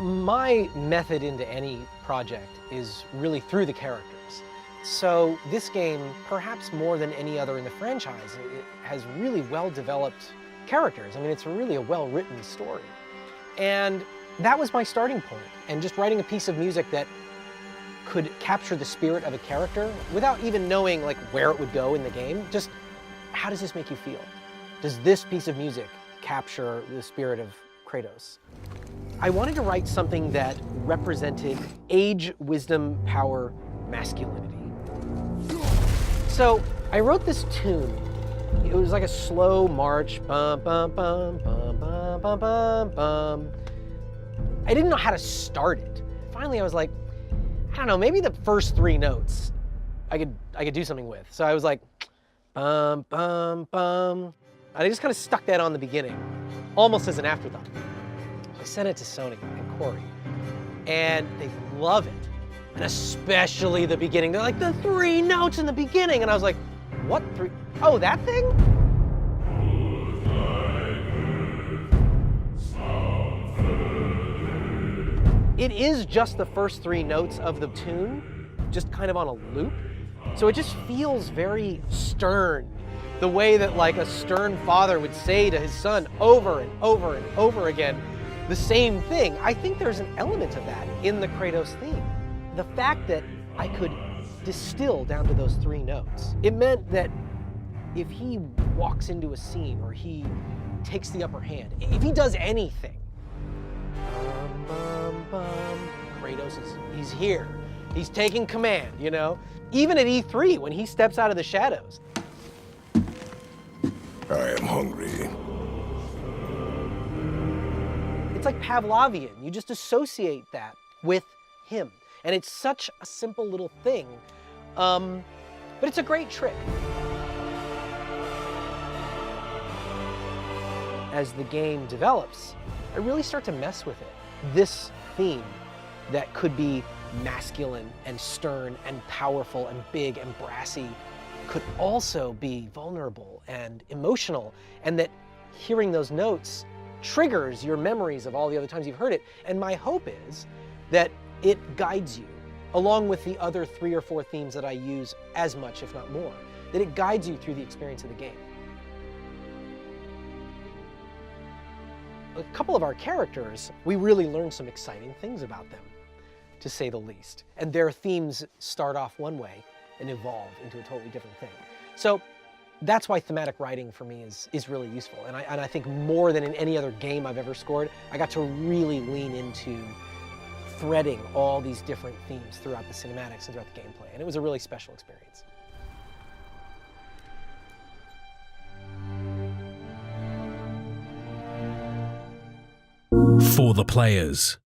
My method into any project is really through the characters. So this game, perhaps more than any other in the franchise, it has really well-developed characters. I mean, it's really a well-written story. And that was my starting point. And just writing a piece of music that could capture the spirit of a character without even knowing like where it would go in the game. Just, how does this make you feel? Does this piece of music capture the spirit of Kratos? I wanted to write something that represented age, wisdom, power, masculinity. So I wrote this tune. It was like a slow march, bum, bum, bum, bum, bum, bum, bum, bum. I didn't know how to start it. Finally, I was like, I don't know, maybe the first 3 notes I could do something with. So I was like, bum, bum, bum. I just kind of stuck that on the beginning, almost as an afterthought. So I sent it to Sony and Corey, and they love it. And especially the beginning. They're like, the 3 notes in the beginning. And I was like, what 3? Oh, that thing? It is just the first 3 notes of the tune, just kind of on a loop. So it just feels very stern. The way that like a stern father would say to his son over and over and over again, the same thing. I think there's an element of that in the Kratos theme. The fact that I could distill down to those 3 notes, it meant that if he walks into a scene or he takes the upper hand, if he does anything, bum, bum, bum, Kratos he's here. He's taking command, you know? Even at E3, when he steps out of the shadows. I am hungry. It's like Pavlovian. You just associate that with him. And it's such a simple little thing, but it's a great trick. As the game develops, I really start to mess with it. This theme that could be masculine and stern and powerful and big and brassy could also be vulnerable and emotional, and that hearing those notes triggers your memories of all the other times you've heard it. And my hope is that it guides you, along with the other 3 or 4 themes that I use as much, if not more, that it guides you through the experience of the game. A couple of our characters, we really learn some exciting things about them, to say the least. And their themes start off one way and evolve into a totally different thing. So that's why thematic writing for me is really useful. And I think more than in any other game I've ever scored, I got to really lean into threading all these different themes throughout the cinematics and throughout the gameplay. And it was a really special experience. For the players.